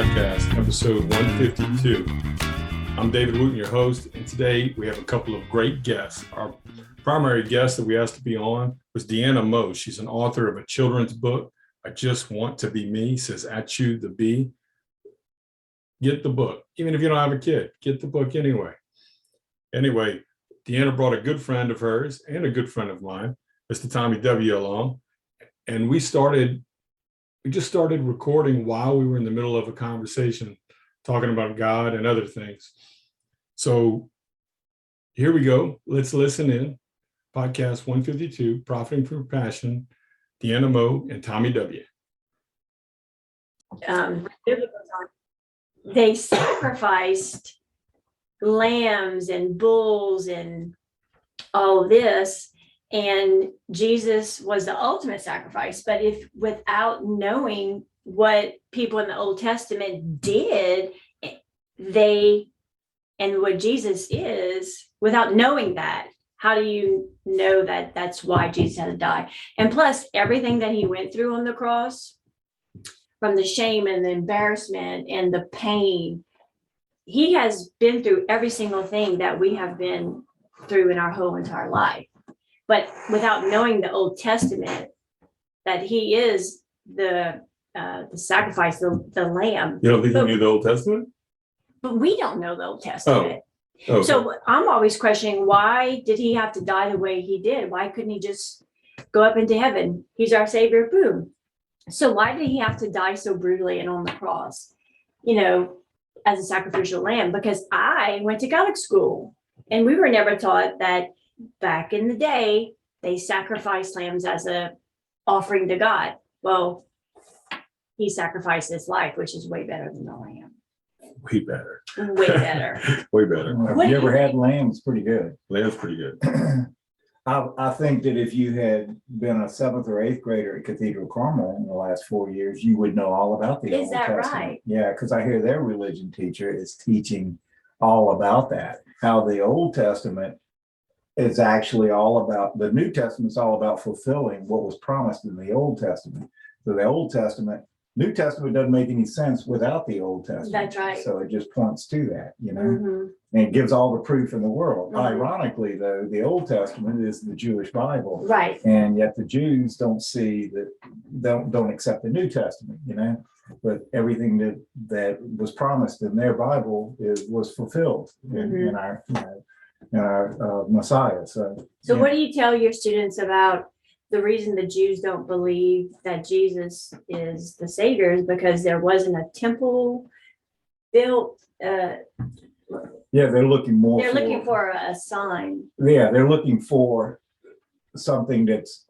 Podcast, episode 152. I'm David Wooten, your host, and today we have a couple of great guests. Our primary guest that we asked to be on was Deana Meaux. She's an author of a children's book, I Just Want to Be Me, says I Chew the Bee. Get the book. Even if you don't have a kid, get the book anyway. Anyway, Deana brought a good friend of hers and a good friend of mine, Mr. Tommy W. along, and we just started recording while we were in the middle of a conversation talking about God and other things. So here we go. Let's listen in. Podcast 152, Profiting from Passion, Deana Meaux and Tommy W. They sacrificed lambs and bulls and all this, and Jesus was the ultimate sacrifice. But if without knowing what people in the Old Testament did, and what Jesus is, without knowing that, how do you know that that's why Jesus had to die? And plus, everything that he went through on the cross, from the shame and the embarrassment and the pain, he has been through every single thing that we have been through in our whole entire life. But without knowing the Old Testament, that he is the sacrifice, the lamb. You don't think he knew the Old Testament? But we don't know the Old Testament. Oh, okay. So I'm always questioning, why did he have to die the way he did? Why couldn't he just go up into heaven? He's our savior, boom. So why did he have to die so brutally and on the cross, as a sacrificial lamb? Because I went to Catholic school, and we were never taught that back in the day, they sacrificed lambs as a offering to God. Well, he sacrificed his life, which is way better than the lamb. Way better. Way better. Way better. Well, if you ever had lamb, it's pretty good. Lamb's pretty good. I think that if you had been a 7th or 8th grader at Cathedral Carmel in the last 4 years, you would know all about the Old Testament. Is that right? Yeah, because I hear their religion teacher is teaching all about that. How the Old Testament is actually all about, the New Testament is all about fulfilling what was promised in the Old Testament. So the New Testament doesn't make any sense without the Old Testament. That's right. So it just points to that, Mm-hmm. And it gives all the proof in the world. Mm-hmm. Ironically, though, the Old Testament is the Jewish Bible. Right. And yet the Jews don't accept the New Testament, But everything that was promised in their Bible was fulfilled in our Messiah. So what do you tell your students about the reason the Jews don't believe that Jesus is the Savior is because there wasn't a temple built? They're looking looking for a sign. Yeah, they're looking for something that's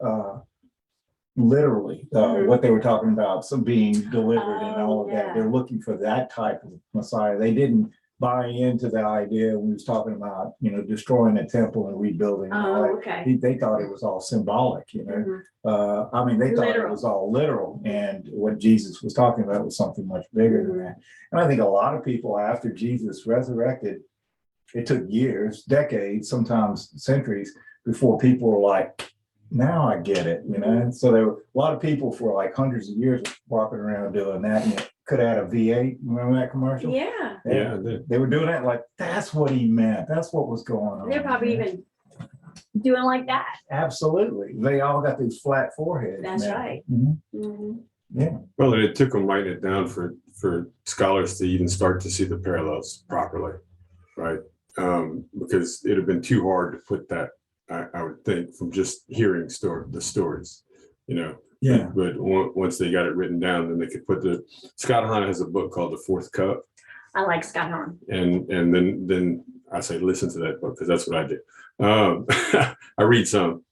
literally what they were talking about, some being delivered and all of that. They're looking for that type of Messiah. They didn't buy into the idea we was talking about, destroying a temple and rebuilding. Okay. They thought it was all symbolic, they thought literal. It was all literal, and what Jesus was talking about was something much bigger than that. And I think a lot of people after Jesus resurrected, it took years, decades, sometimes centuries before people were like, now I get it, So there were a lot of people for like hundreds of years walking around doing that. And it could add a V8. Remember that commercial? Yeah. They were doing that like, that's what he meant. That's what was going on. They're probably even doing like that. Absolutely. They all got these flat foreheads. That's right. Mm-hmm. Mm-hmm. Yeah. Well, and it took them writing it down for scholars to even start to see the parallels properly, right? Because it'd have been too hard to put that, I would think, from just hearing the stories, Yeah. But once they got it written down, then they could put Scott Hahn has a book called The Fourth Cup. I like Scott Hahn. And then I say, listen to that book, because that's what I do. I read some,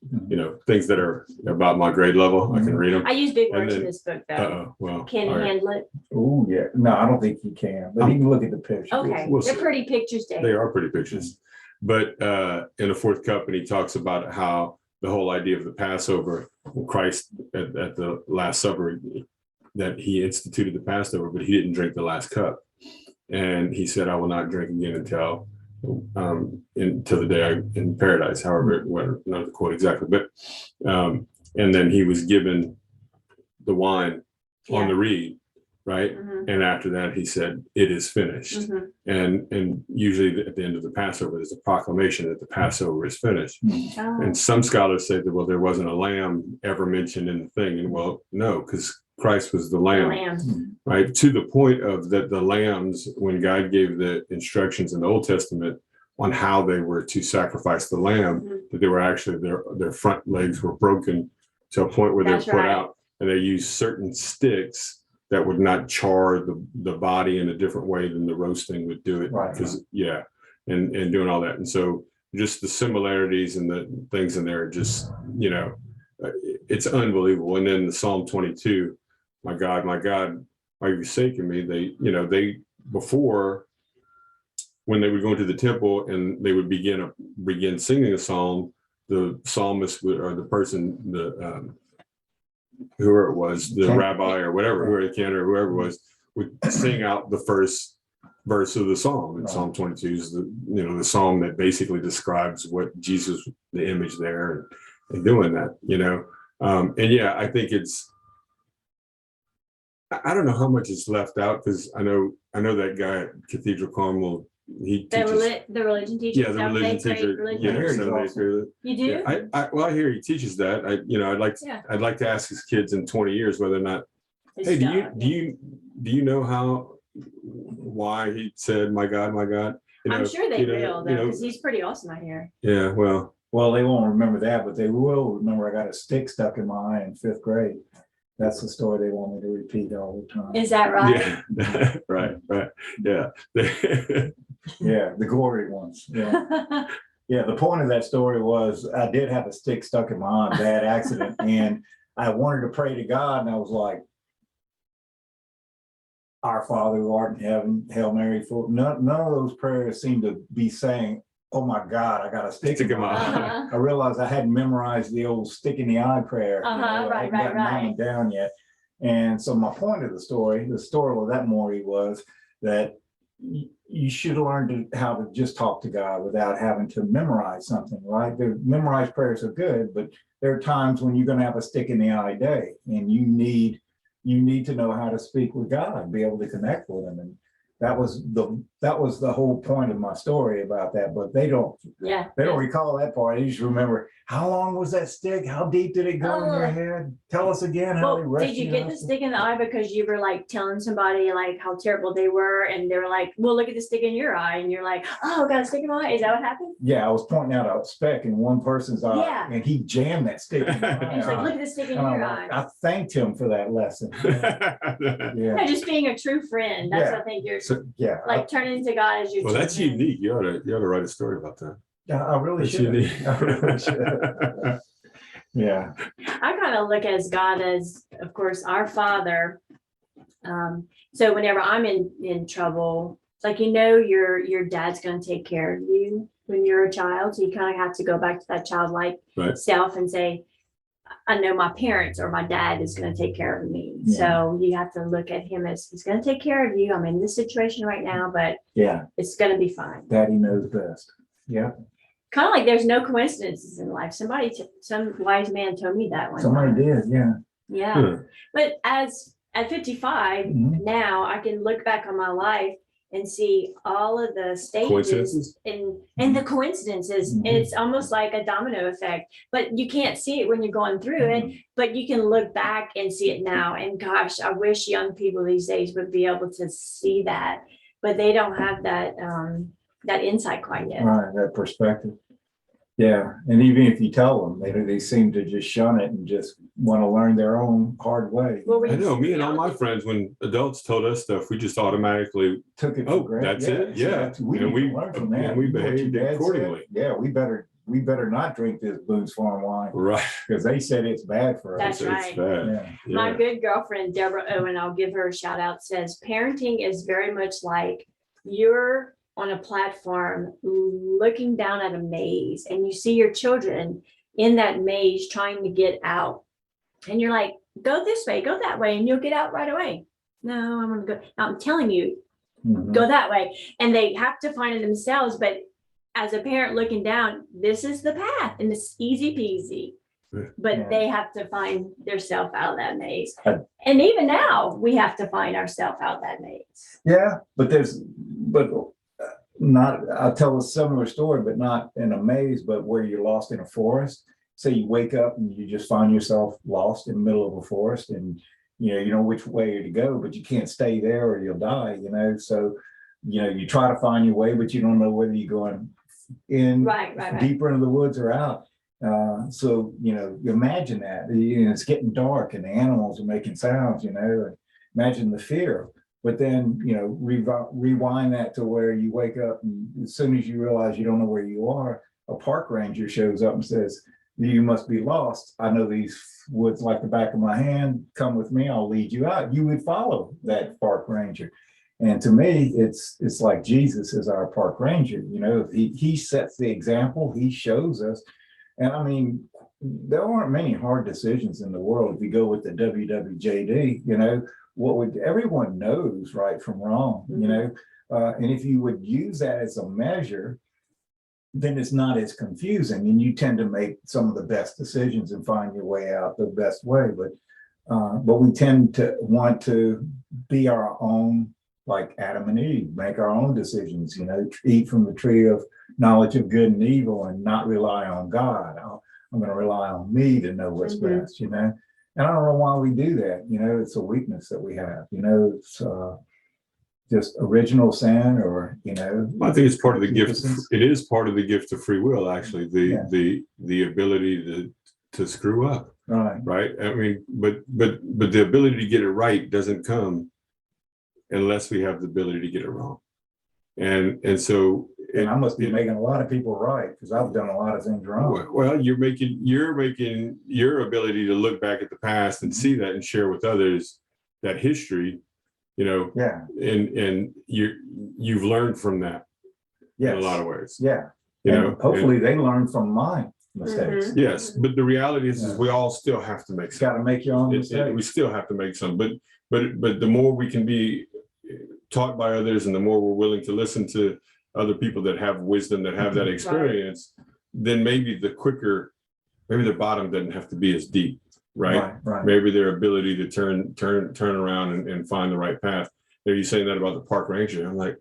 things that are about my grade level. I can read them. I use big words in this book, though. Can he handle it? Oh, yeah. No, I don't think he can, but he can look at the pictures. Okay. They're pretty pictures, Dave. They are pretty pictures. But in The Fourth Cup, and he talks about how the whole idea of the Passover, Christ at the Last Supper, that he instituted the Passover, but he didn't drink the last cup. And he said, I will not drink again until the day in paradise, however, not the quote exactly, but and then he was given the wine on the reed, right? Mhm. And after that, he said, "It is finished." Mhm. And usually at the end of the Passover, there's a proclamation that the Passover is finished. Oh. And some scholars say that, well, there wasn't a lamb ever mentioned in the thing. And well, no, because Christ was the The lamb, lamb. right? To the point of that the lambs, when God gave the instructions in the Old Testament on how they were to sacrifice the lamb, Mhm. that they were actually their front legs were broken to a point where they were That's put right. out, and they used certain sticks that would not char the body in a different way than the roasting would do it. Right. Because and doing all that. And so just the similarities and the things in there, just, it's unbelievable. And then the Psalm 22, my God, why are you forsaking me? They before, when they would go into the temple and they would begin singing a psalm, the psalmist would, or the person, whoever it was, the rabbi or whatever, whoever the cantor, whoever it was, would sing out the first verse of the psalm. And Psalm 22 is the psalm that basically describes what Jesus, the image there, and doing that, and yeah, I think I don't know how much is left out, because I know that guy at Cathedral Carmel, he teaches. The religion teacher. Yeah, the religion teacher. You do? Yeah, I hear he teaches that. I'd like to ask his kids in 20 years whether or not. Hey, do you know why he said, "My God, my God"? I'm sure they will, though, because he's pretty awesome out here. Yeah, well, they won't remember that, but they will remember I got a stick stuck in my eye in 5th grade. That's the story they want me to repeat all the time. Is that right? Yeah, right, yeah. Yeah, the gory ones. Yeah. Yeah, the point of that story was I did have a stick stuck in my eye, bad accident, and I wanted to pray to God, and I was like, "Our Father who art in heaven, Hail Mary, full." None of those prayers seem to be saying, "Oh my God, I got a stick in my eye." I realized I hadn't memorized the old stick in the eye prayer. I hadn't gotten that one down yet. And so my point of the story of that Maury, was that you should learn how to just talk to God without having to memorize something, right? The memorized prayers are good, but there are times when you're going to have a stick in the eye day, and you need to know how to speak with God and be able to connect with him. And that was the whole point of my story about that, but they don't recall that part. They just remember, how long was that stick? How deep did it go in your head? Tell us again how they rushed. Did you get the stick in the eye because you were like telling somebody like how terrible they were, and they were like, "Well, look at the stick in your eye," and you're like, "Oh, got a stick in my eye." Is that what happened? Yeah, I was pointing out a speck in one person's eye, and he jammed that stick in my eye. He's like, "Look at the stick in your eye." I thanked him for that lesson. Yeah, just being a true friend. That's what I think you're. Like turning to God as your. Well, that's unique. You ought to write a story about that. Yeah, I really should. I really should. Yeah. I kind of look at God as, of course, our Father. So whenever I'm in trouble, it's like, your dad's going to take care of you when you're a child. So you kind of have to go back to that childlike self and say, I know my parents or my dad is going to take care of me. Yeah. So you have to look at him as he's going to take care of you. I'm in this situation right now, but it's going to be fine. Daddy knows best. Yeah. Kind of like there's no coincidences in life. Some wise man told me that one. Somebody did, yeah. Yeah. But at 55, now I can look back on my life and see all of the stages and the coincidences. And it's almost like a domino effect, but you can't see it when you're going through it, but you can look back and see it now. And gosh, I wish young people these days would be able to see that, but they don't have that insight quite yet. Right, that perspective. Yeah, and even if you tell them, they seem to just shun it and just want to learn their own hard way. Well, I know me and all my friends, when adults told us stuff, we just automatically took it for granted. That's it. Yeah, we learned from that. And we behaved accordingly. Yeah, we better not drink this Boone's Farm wine, right? Because they said it's bad for us. That's right. It's bad. Yeah. My good girlfriend Deborah Owen, I'll give her a shout out, says parenting is very much like you're on a platform looking down at a maze, and you see your children in that maze trying to get out, and you're like, go this way, go that way, and you'll get out right away. No, I'm gonna go. I'm telling you, go that way. And they have to find it themselves. But as a parent looking down, this is the path, and it's easy peasy. but they have to find themselves out of that maze. Uh, And even now, we have to find ourselves out of that maze. Yeah, but not, I'll tell a similar story, but not in a maze, but where you're lost in a forest. Say you wake up and you just find yourself lost in the middle of a forest, and you know which way to go, but you can't stay there or you'll die, so you try to find your way, but you don't know whether you're going in Right. deeper into the woods or out. So you imagine that it's getting dark and the animals are making sounds, and imagine the fear. But then rewind that to where you wake up, and as soon as you realize you don't know where you are, a park ranger shows up and says, "You must be lost. I know these woods like the back of my hand. Come with me, I'll lead you out." You would follow that park ranger. And to me, it's like Jesus is our park ranger. He sets the example, he shows us. And I mean, there aren't many hard decisions in the world. If you go with the WWJD, everyone knows right from wrong, and if you would use that as a measure, then it's not as confusing, and you tend to make some of the best decisions and find your way out the best way. But we tend to want to be our own, like Adam and Eve, make our own decisions, eat from the tree of knowledge of good and evil and not rely on God. I'm going to rely on me to know what's best, And I don't know why we do that. It's a weakness that we have. It's just original sin, or I think it's part of the gift. It is part of the gift of free will, actually. The ability to screw up. Right. I mean, but the ability to get it right doesn't come unless we have the ability to get it wrong. And so. And I must be making a lot of people right, because I've done a lot of things wrong. Well, you're making your ability to look back at the past and see that and share with others that history, and you've learned from that in a lot of ways. Yeah. Hopefully they learn from my mistakes. Yes, but the reality is we all still have to make some. Got to make your own mistakes. We still have to make some, but the more we can be taught by others, and the more we're willing to listen to other people that have wisdom, that have that experience, then maybe the bottom doesn't have to be as deep, right? Maybe their ability to turn around and find the right path. Are you saying that about the park ranger? I'm like,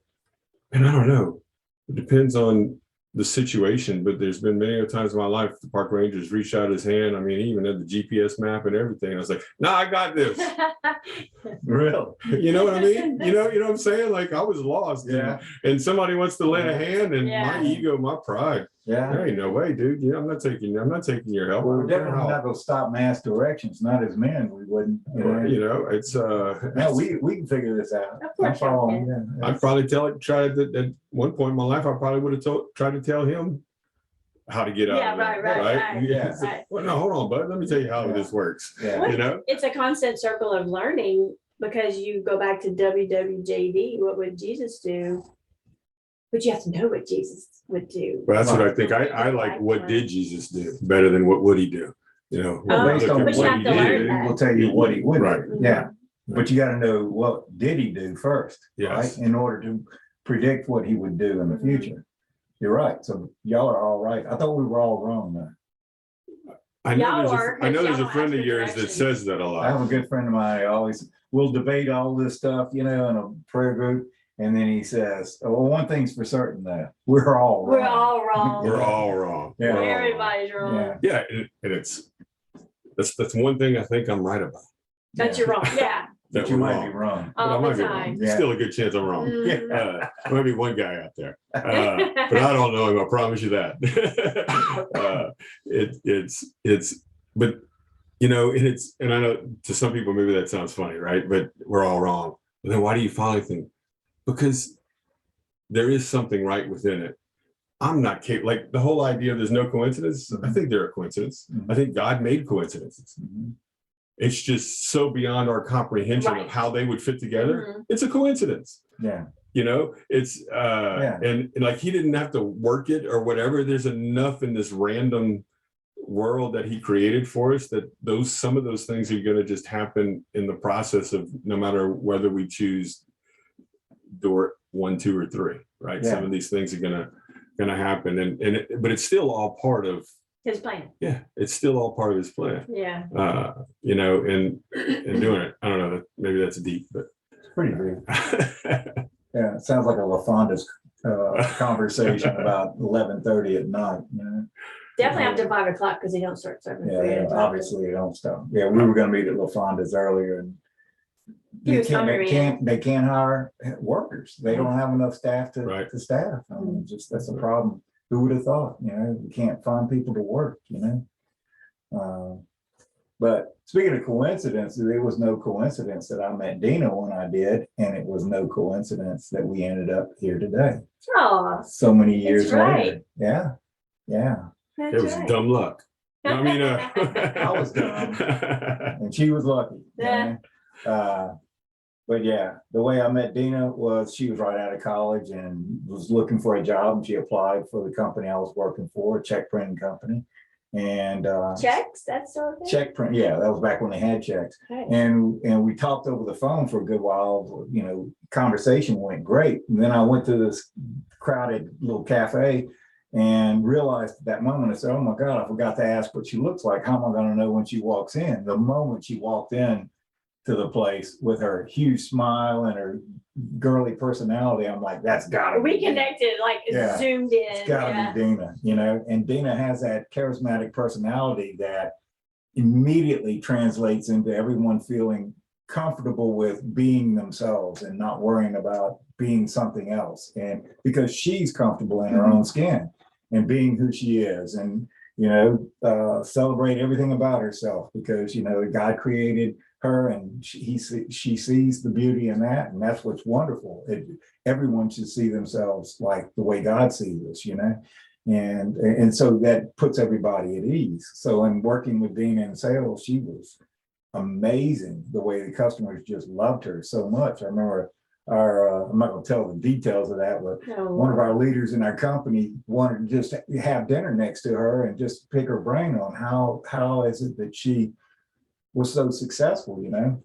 man, I don't know. It depends on the situation, but there's been many times in my life the park rangers reached out his hand. I mean, he even had the GPS map and everything. I was like, "No, I got this." Real. You know what I mean? You know what I'm saying? Like, I was lost. And somebody wants to lend a hand, and my ego, my pride. There ain't no way, dude. I'm not taking your help. Well, we're definitely not gonna stop and ask directions. Not as men, we wouldn't. It's no, we can figure this out. I'd probably tried that at one point in my life. I probably would have tried to tell him how to get out of it. Right. Well, no, hold on, bud. Let me tell you how this works. It's a constant circle of learning, because you go back to WWJD. What would Jesus do? But you have to know what Jesus would do. Well, that's what I think. I like, what did Jesus do better than what would he do? Based on what he did, we'll tell you what he would do. Yeah. But you got to know, what did he do first, right? In order to predict what he would do in the future. You're right. So y'all are all right. I thought we were all wrong there. I know there's a friend of yours that says that a lot. I have a good friend of mine. We'll debate all this stuff, in a prayer group. And then he says, "Well, one thing's for certain, though, we're all wrong. We're all wrong. We're all wrong. Yeah. Everybody's wrong. Yeah, and that's one thing I think I'm right about. That you're wrong. Yeah. That you might be wrong. All the time. Still a good chance I'm wrong. There might be one guy out there, but I don't know him. I promise you that. But and I know to some people maybe that sounds funny, right? But we're all wrong. But then why do you finally think? Because there is something right within it. I'm not capable, like the whole idea of there's no coincidence. I think there are coincidences. I think God made coincidences. It's just so beyond our comprehension of how they would fit together. It's a coincidence. It's and like he didn't have to work it or whatever. There's enough in this random world that he created for us that some of those things are going to just happen in the process of, no matter whether we choose door 1, 2, or 3, right? Some of these things are gonna happen, but it's still all part of his plan. Yeah, it's still all part of his plan. Yeah. You know, and doing it. I don't know. Maybe that's deep, but It's pretty deep. Yeah, it sounds like a LaFonda's conversation about 11:30 at night. You know? Definitely after 5 o'clock because they don't start serving food. Yeah, until obviously you don't stop. Yeah, we were going to meet at LaFonda's earlier, and He was hungry, they can't hire workers. They don't have enough staff to staff. I mean, just that's a problem. Who would have thought? You know, we can't find people to work. You know. But speaking of coincidences, it was no coincidence that I met Deana when I did, and it was no coincidence that we ended up here today. Oh, So many years right. later. Yeah, yeah. It was dumb luck. I mean, I was dumb, and she was lucky. Yeah. But yeah, the way I met Deana was she was right out of college and was looking for a job, and she applied for the company I was working for, a check printing company. And checks, that sort of thing. Check print, yeah, that was back when they had checks. Right. And we talked over the phone for a good while. You know, conversation went great. And then I went to this crowded little cafe and realized at that moment, I said, "Oh my God, I forgot to ask what she looks like. How am I going to know when she walks in?" The moment she walked in to the place with her huge smile and her girly personality, I'm like, that's gotta be. We connected, like zoomed in. It's gotta be Deana, you know, and Deana has that charismatic personality that immediately translates into everyone feeling comfortable with being themselves and not worrying about being something else. And because she's comfortable in her own skin and being who she is, and, you know, celebrate everything about herself, because, you know, God created her, and she sees the beauty in that, and that's what's wonderful. Everyone should see themselves like the way God sees us, you know, and so that puts everybody at ease. So in working with Deana in sales, she was amazing. The way the customers just loved her so much. I remember I'm not going to tell the details of that, but one of our leaders in our company wanted to just have dinner next to her and just pick her brain on how is it that she was so successful, you know.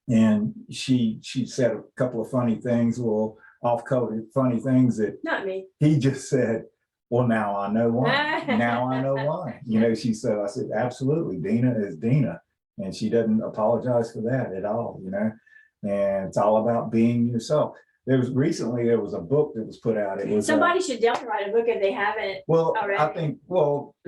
And she said a couple of funny things, little off-color funny things that Not me. He just said, "Well, now I know why." Now I know why. You know, she said, I said, "Absolutely, Deana is Deana." And she doesn't apologize for that at all, you know. And it's all about being yourself. There was a book that was put out. It was somebody should definitely write a book if they haven't. Well, already. I think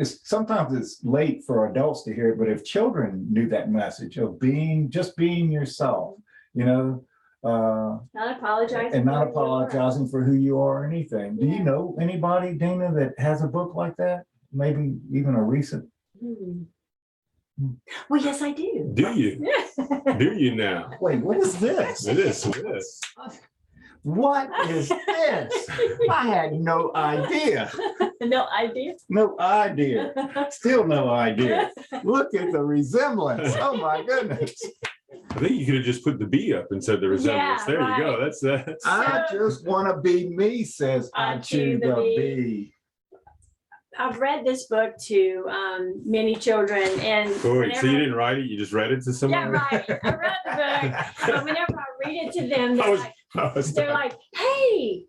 sometimes it's late for adults to hear it, but if children knew that message of just being yourself, you know, not apologizing and not apologizing for who you are or anything. Do you know anybody, Deana, that has a book like that? Maybe even a recent. Well, yes, I do. Do you? Do you now? Wait, what is this? It is. What is this? I had no idea. No idea. No idea. Still no idea. Look at the resemblance. Oh my goodness. I think you could have just put the B up and said the resemblance. There you go. That's that. I just want to be me, says I choose the B. I've read this book to many children, and wait, so you didn't write it? You just read it to someone? Yeah, right. I read the book, but whenever I read it to them, they're like, "Hey,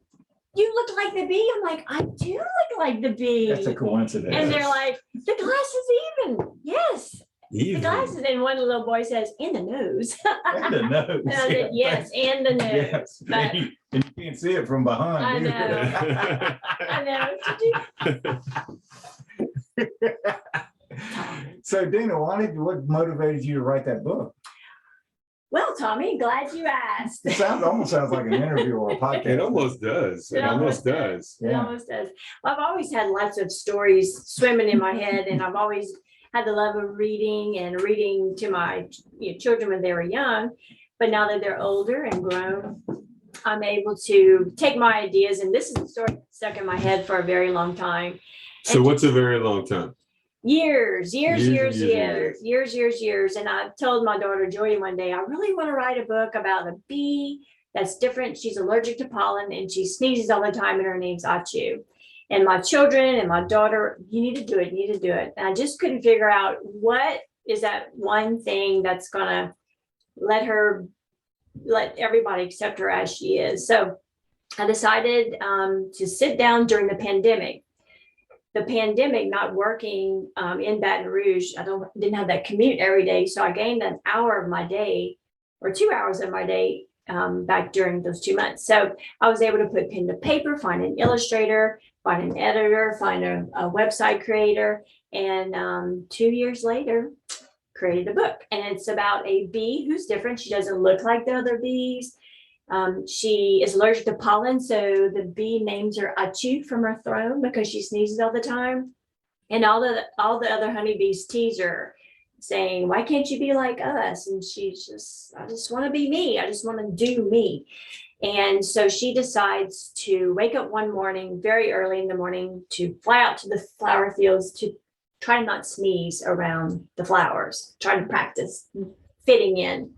you look like the bee." I'm like, "I do look like the bee." That's a coincidence. And they're like, "The glass is even." Yes. Even. The glasses, and one little boy says, "In the nose." In the nose. And I said, "Yes, in the nose." Yes. But, and you can't see it from behind. I know. I know. So, Deana, what motivated you to write that book? Well, Tommy, glad you asked. It almost sounds like an interview or a podcast. It almost does. It almost does. It almost does. Well, I've always had lots of stories swimming in my head, and I've always had the love of reading and reading to my children when they were young. But now that they're older and grown, I'm able to take my ideas, and this is a story that stuck in my head for a very long time. So what's a very long time? Years. And I told my daughter Joy one day, I really want to write a book about a bee that's different. She's allergic to pollen and she sneezes all the time, and her name's Achu. And my children and my daughter, you need to do it. And I just couldn't figure out what is that one thing that's gonna let everybody accept her as she is. So I decided to sit down during the pandemic. the pandemic, not working in Baton Rouge, didn't have that commute every day. So I gained an hour of my day or 2 hours of my day back during those 2 months. So I was able to put pen to paper, find an illustrator, find an editor, find a website creator. And 2 years later, created a book. And it's about a bee who's different. She doesn't look like the other bees. She is allergic to pollen, so the bee names her Achu from her throne because she sneezes all the time. And all the other honeybees tease her, saying, "Why can't you be like us?" And she's just, "I just want to be me. I just want to do me." And so she decides to wake up one morning, very early in the morning, to fly out to the flower fields to try to not sneeze around the flowers, try to practice fitting in.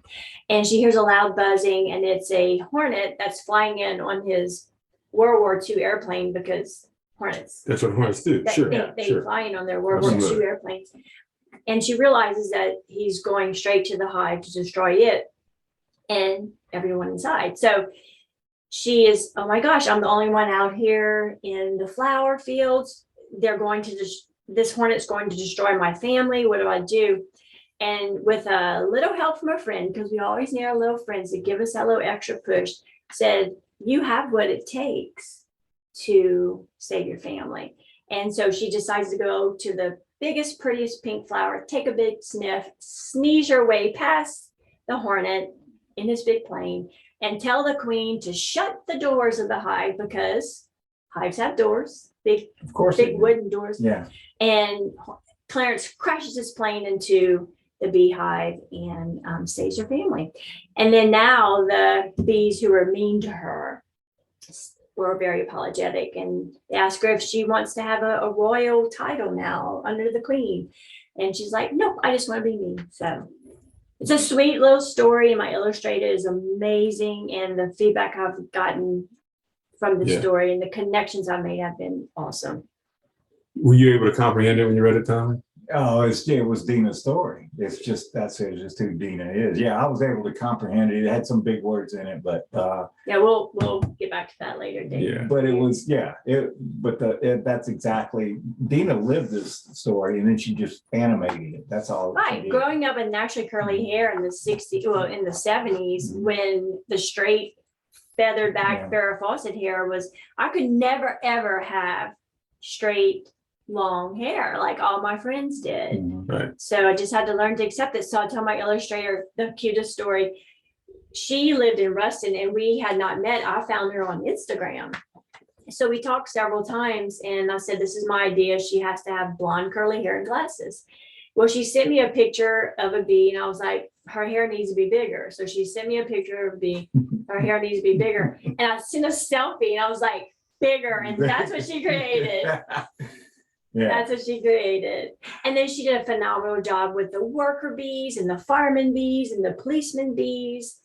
And she hears a loud buzzing, and it's a hornet that's flying in on his World War II airplane, because hornets. That's what hornets do. Sure. They fly in on their World War II airplanes. And she realizes that he's going straight to the hive to destroy it and everyone inside. So she is, "Oh my gosh, I'm the only one out here in the flower fields. This hornet's going to destroy my family. What do I do?" And with a little help from a friend, because we always need our little friends to give us that little extra push, said, "You have what it takes to save your family." And so she decides to go to the biggest, prettiest pink flower, take a big sniff, sneeze her way past the hornet in his big plane, and tell the queen to shut the doors of the hive, because hives have doors, big wooden doors. Yeah. And Clarence crashes his plane into the beehive and saves her family. And then now the bees who were mean to her were very apologetic, and they ask her if she wants to have a royal title now under the queen. And she's like, "Nope, I just want to be me." So it's a sweet little story. My illustrator is amazing, and the feedback I've gotten from the story and the connections I made have been awesome. Were you able to comprehend it when you read it, Tommy? Oh, it was Deana's story. It's just who Deana is. Yeah, I was able to comprehend it. It had some big words in it, but yeah, we'll get back to that later, Dave. Yeah. But it was that's exactly, Deana lived this story, and then she just animated it. That's all. Right. Growing up with naturally curly hair in the 60s, well, in the 70s, when the straight feathered back Farrah Fawcett hair was, I could never ever have straight long hair like all my friends did. Right. So I just had to learn to accept it. So I tell my illustrator the cutest story. She lived in Ruston and we had not met. I found her on Instagram. So we talked several times and I said, "This is my idea. She has to have blonde curly hair and glasses." Well, she sent me a picture of a bee and I was like, "Her hair needs to be bigger." So she sent me a picture of a bee. Her hair needs to be bigger. And I sent a selfie and I was like, "Bigger." And that's what she created. Yeah. That's what she created. And then she did a phenomenal job with the worker bees and the fireman bees and the policeman bees.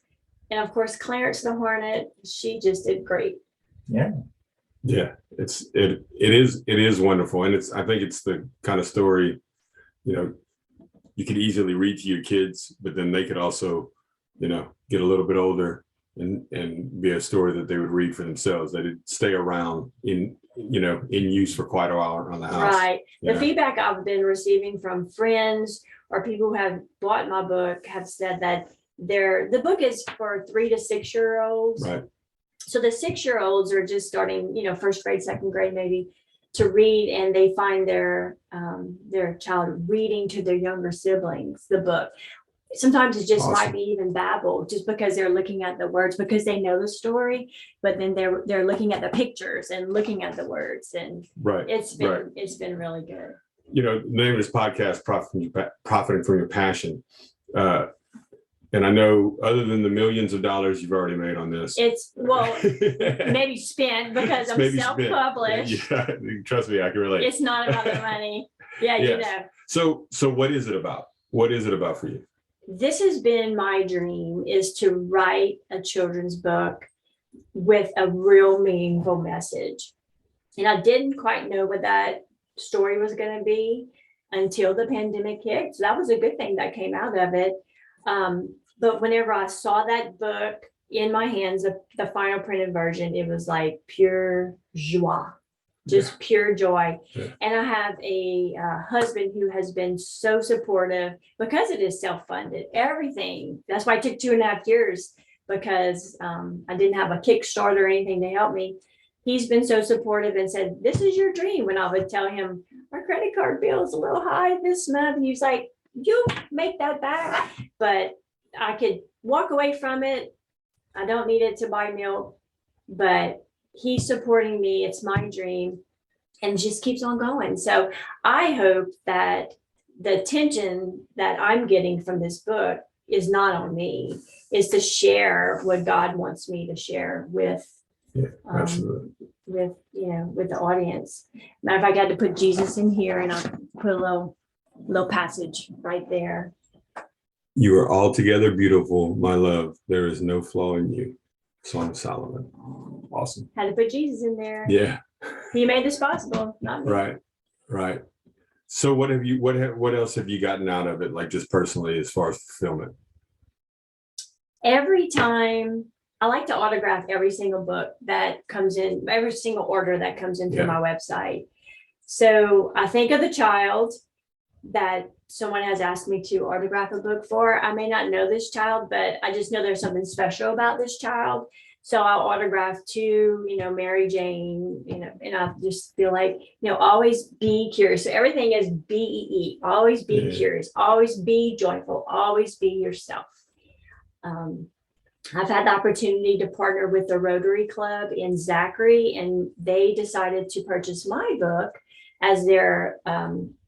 And of course, Clarence the Hornet, she just did great. Yeah. Yeah, it is wonderful. And I think it's the kind of story, you could easily read to your kids, but then they could also, get a little bit older and be a story that they would read for themselves. That it'd stay around in use for quite a while around the house. Right. The feedback I've been receiving from friends or people who have bought my book have said that the book is for 3 to 6 year olds. Right. So the 6-year-olds are just starting, first grade, second grade, maybe, to read, and they find their child reading to their younger siblings the book. Sometimes it just might be even babble, just because they're looking at the words, because they know the story, but then they're looking at the pictures and looking at the words, and it's been really good. The name of this podcast, Profiting from Your Passion. And I know, other than the millions of dollars you've already made on this, it's maybe spent, because I'm self-published. Yeah, trust me, I can relate. It's not about the money. Yeah, yes. So what is it about? What is it about for you? This has been my dream, is to write a children's book with a real meaningful message. And I didn't quite know what that story was going to be until the pandemic hit. So that was a good thing that came out of it. But whenever I saw that book in my hands, the final printed version, it was like pure joie. just pure joy. Yeah. And I have a husband who has been so supportive because it is self-funded, everything. That's why it took 2.5 years, because I didn't have a Kickstarter or anything to help me. He's been so supportive and said, this is your dream. When I would tell him, our credit card bill is a little high this month, and he's like, you'll make that back. But I could walk away from it. I don't need it to buy milk, but he's supporting me. It's my dream, and just keeps on going. So I hope that the attention that I'm getting from this book is not on me, is to share what God wants me to share with, Absolutely. with the audience. Matter of fact, I had to put Jesus in here, and I'll put a little passage right there. You are altogether beautiful, my love. There is no flaw in you. Song of Solomon. Awesome. Had to put Jesus in there. Yeah. He made this possible, not me. Right. So what else have you gotten out of it, like just personally as far as fulfillment? Every time, I like to autograph every single book that comes in, every single order that comes in through my website. So I think of the child that someone has asked me to autograph a book for. I may not know this child, but I just know there's something special about this child. So I'll autograph to, Mary Jane, and I just feel like, always be curious. So everything is BEE, always be curious, always be joyful, always be yourself. I've had the opportunity to partner with the Rotary Club in Zachary, and they decided to purchase my book as their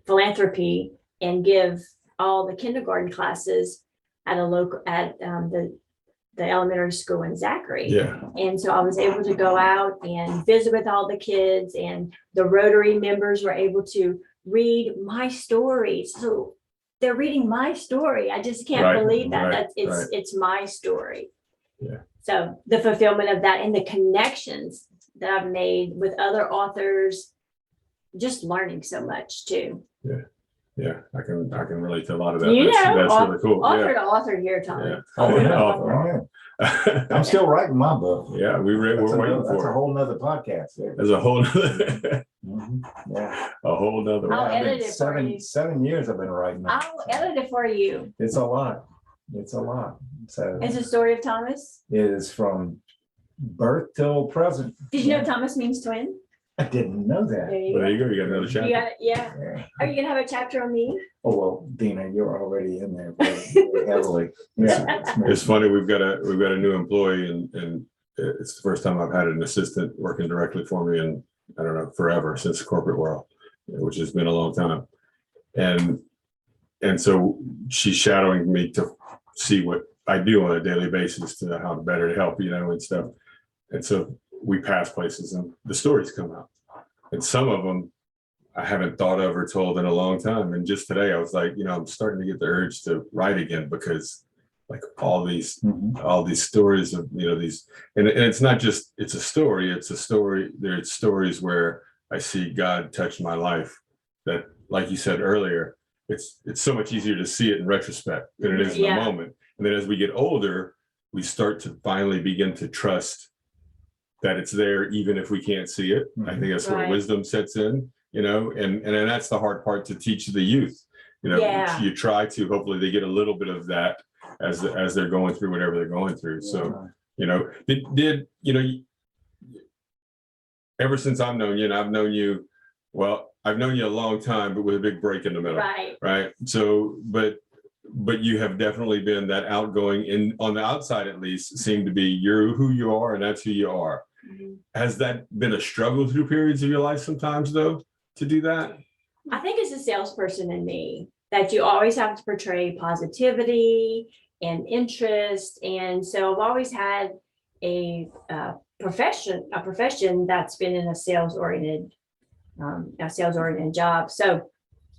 philanthropy and give all the kindergarten classes at the elementary school in Zachary. Yeah. And so I was able to go out and visit with all the kids, and the Rotary members were able to read my story. So they're reading my story. I just can't believe that. It's my story. Yeah. So the fulfillment of that and the connections that I've made with other authors, just learning so much too. Yeah, I can relate to a lot of that. That's really cool. Author to author here, Tom. Yeah. I'm still writing my book. Yeah, we're waiting for it. That's a whole nother podcast there. There's a whole Yeah. a whole nother. I'll edit it for you. 7 years I've been writing that. I'll edit it for you. It's a lot. So It's a story of Thomas. it is from birth till present. Did you know Thomas means twin? I didn't know that. There you There go. you go. You got another chapter. Yeah. Yeah. Are you gonna have a chapter on me? Oh, well, Deana, you're already in there very heavily. Yeah, It's funny. We've got a new employee, and it's the first time I've had an assistant working directly for me in, I don't know, forever, since the corporate world, which has been a long time. And so she's shadowing me to see what I do on a daily basis to how better to help, and stuff. And so we pass places and the stories come out. And some of them I haven't thought of or told in a long time. And just today I was like, I'm starting to get the urge to write again, because like all these stories of, these, and it's not just, it's a story. There's stories where I see God touch my life that, like you said earlier, it's so much easier to see it in retrospect than it is in the moment. And then as we get older, we start to finally begin to trust that it's there, even if we can't see it. I think that's where wisdom sets in, and that's the hard part to teach the youth. You try to, hopefully they get a little bit of that as they're going through whatever they're going through. So, ever since I've known you, and I've known you a long time, but with a big break in the middle. Right. So, but you have definitely been that outgoing, on the outside at least, seem to be you're who you are, and that's who you are. Mm-hmm. Has that been a struggle through periods of your life sometimes, though, to do that? I think it's a salesperson in me that you always have to portray positivity and interest. And so I've always had a profession that's been in a sales-oriented job. So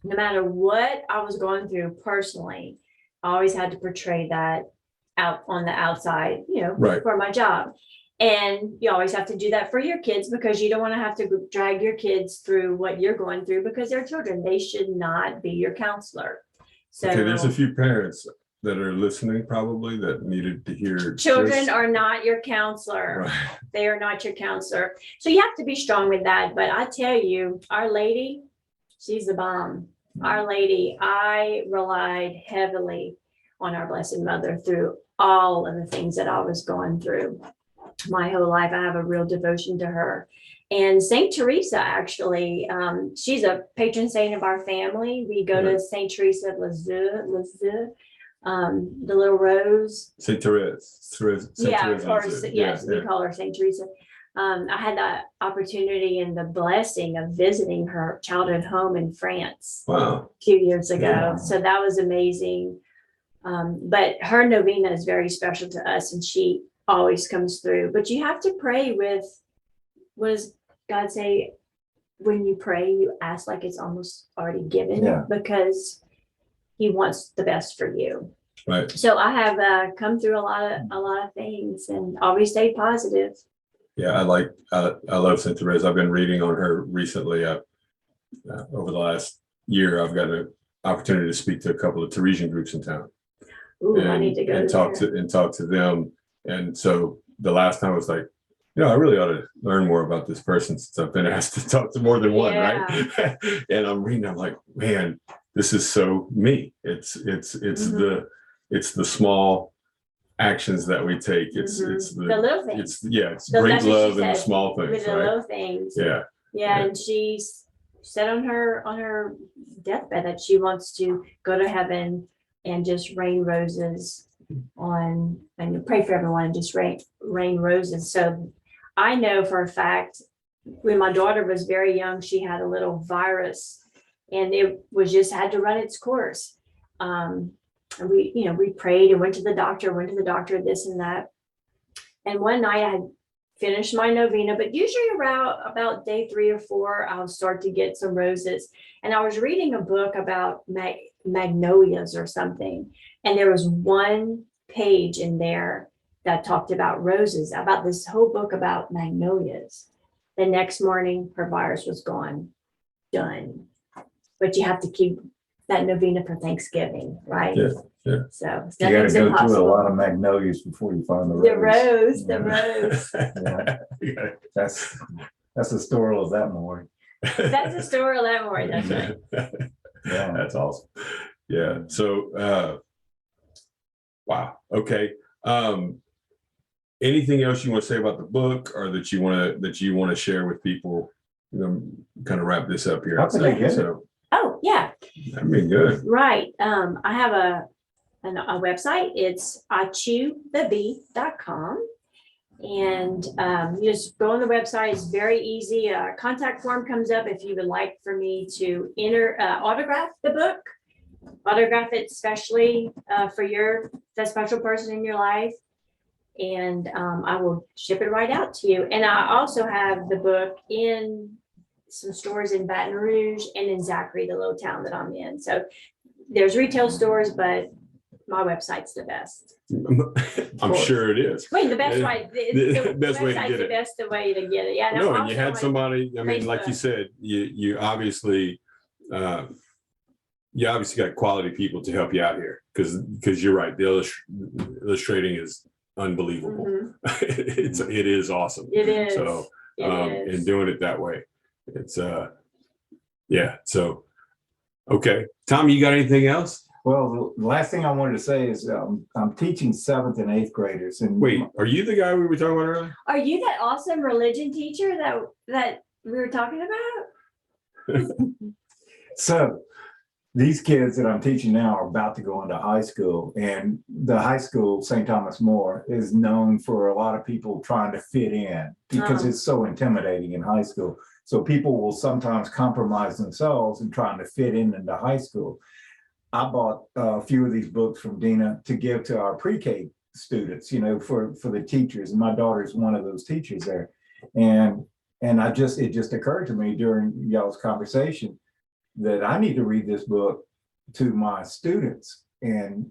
no matter what I was going through personally, I always had to portray that out on the outside, for my job. And you always have to do that for your kids, because you don't want to have to drag your kids through what you're going through, because they're children. They should not be your counselor. So okay, there's a few parents that are listening probably that needed to hear Children this. are not your counselor. Right. They are not your counselor. So you have to be strong with that. But I tell you, Our Lady, she's the bomb. Our Lady, I relied heavily on our Blessed Mother through all of the things that I was going through. My whole life, I have a real devotion to her. And Saint Teresa, actually, she's a patron saint of our family. We go to Saint Teresa of Lisieux, the Little Rose. Saint Therese. Yes, we call her Saint Teresa. I had the opportunity and the blessing of visiting her childhood home in France Wow. a few years ago. Yeah. So that was amazing. But her novena is very special to us, and she always comes through. But you have to pray with, what does God say? When you pray, you ask like it's almost already given, because He wants the best for you. Right. So I have come through a lot of things, and always stay positive. Yeah, I love Saint Therese. I've been reading on her recently. Over the last year, I've got an opportunity to speak to a couple of Teresian groups in town. Ooh, I need to go and talk to them. And so the last time I was like, I really ought to learn more about this person since I've been asked to talk to more than one, right? And I'm reading, I'm like, man, this is so me. It's the small actions that we take. It's the little things. It's great love in the small things, with the right? little things. Yeah. And she's said on her deathbed that she wants to go to heaven and just rain roses on, and pray for everyone, and just rain roses. So I know for a fact, when my daughter was very young, she had a little virus, and it was just had to run its course. And we prayed and went to the doctor, this and that. And one night I had finished my novena, but usually around about day 3 or 4, I'll start to get some roses. And I was reading a book about magnolias or something. And there was one page in there that talked about roses, about this whole book about magnolias. The next morning, her virus was gone, done. But you have to keep that novena for Thanksgiving, right? Yeah. So you got to go impossible. through a lot of magnolias before you find the rose. The rose. Yeah. That's the story of that morning. That's the story of that morning. That's right. Yeah. That's awesome. Yeah. So, wow. Okay. Anything else you want to say about the book, or that you want to share with people? Kind of wrap this up here. Oh yeah. That'd be good. Right. I have a website. It's ichewthebee.com. And you just go on the website. It's very easy. A contact form comes up if you would like for me to autograph the book, autograph it especially for that special person in your life. And I will ship it right out to you. And I also have the book in some stores in Baton Rouge and in Zachary, the little town that I'm in. So there's retail stores, but my website's the best. I'm sure it is. Wait, the best way. The best way to get it. The best way to get it. Yeah. No, and you had somebody. I mean, like you said, you obviously got quality people to help you out here, because you're right. The illustrating is unbelievable. Mm-hmm. It is awesome. It is. So and doing it that way, it's So okay, Tom, you got anything else? Well, the last thing I wanted to say is I'm teaching 7th and 8th graders. And wait, are you the guy we were talking about earlier? Are you that awesome religion teacher that we were talking about? So these kids that I'm teaching now are about to go into high school, and the high school, St. Thomas More, is known for a lot of people trying to fit in because it's so intimidating in high school. So people will sometimes compromise themselves in trying to fit into high school. I bought a few of these books from Deana to give to our pre-K students, for the teachers. And my daughter's one of those teachers there. And it just occurred to me during y'all's conversation that I need to read this book to my students and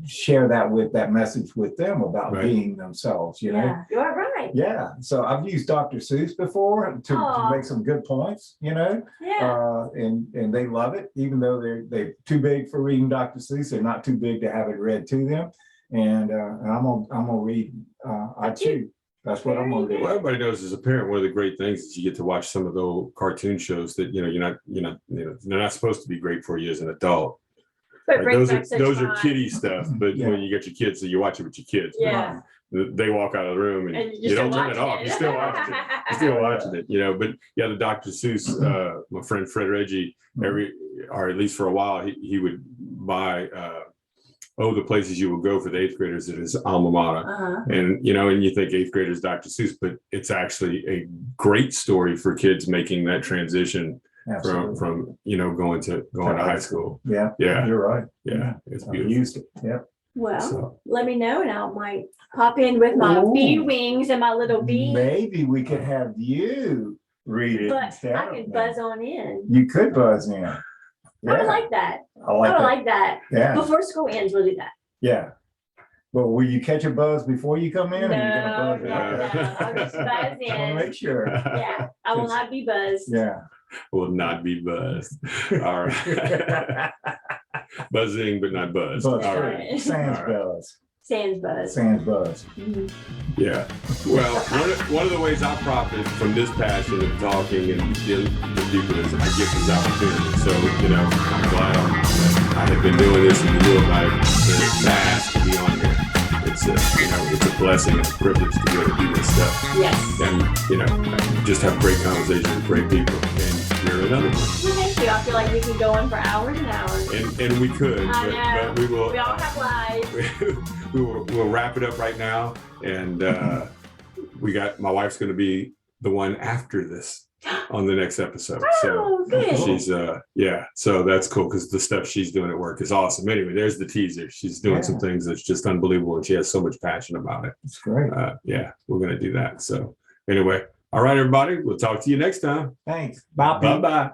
share that message with them about being themselves, Yeah, you are right. Yeah, so I've used Dr. Seuss before to make some good points, Yeah. And they love it, even though they're too big for reading Dr. Seuss. They're not too big to have it read to them. And I'm gonna read I Too. That's what I'm gonna do. Well, everybody knows as a parent, one of the great things is you get to watch some of the old cartoon shows that they're not supposed to be great for you as an adult. But Like those are kiddie stuff, but when you get your kids, so you watch it with your kids. Yeah. They walk out of the room and you don't turn it off. You're still watching it. You're still watching it, But yeah, the Dr. Seuss, my friend Fred Reggie, or at least for a while, he would buy the places you would go for the 8th graders at his alma mater. And and you think 8th graders Dr. Seuss, but it's actually a great story for kids making that transition from going to high school. Yeah, you're right. Yeah, it's beautiful. I've used it. Yeah. Well, let me know, and I might pop in with my bee wings and my little bee. Maybe we could have you read it But instead. I could buzz on in. You could buzz in. Yeah. I would like that. I would like that. Yeah. Before school ends, we'll do that. Yeah. But will you catch a buzz before you come in? No, or are you gonna buzz I'll just buzz in. I want to make sure. Yeah, I will not be buzzed. Yeah. Will not be buzzed. All right. Buzzing, but not buzzed. Buzz. All right. Sans All right. buzz. Sans buzz. Sans buzz. Mhm. Yeah. Well, one of the ways I profit from this passion of talking and dealing with people is I get these opportunities. So, I'm glad I have been doing this and doing my task to be on here. It's a blessing and a privilege to be able to do this stuff. Yes. And, just have great conversations with great people. And you're another one. Well, thank you. I feel like we can go on for hours and hours. And we could, I know. but we will. We all have lives. We'll wrap it up right now, and my wife's going to be the one after this on the next episode. Oh, good. She's so that's cool because the stuff she's doing at work is awesome. Anyway, there's the teaser. She's doing some things that's just unbelievable, and she has so much passion about it. That's great. We're going to do that. So anyway, all right, everybody, we'll talk to you next time. Thanks. Bye. Bye.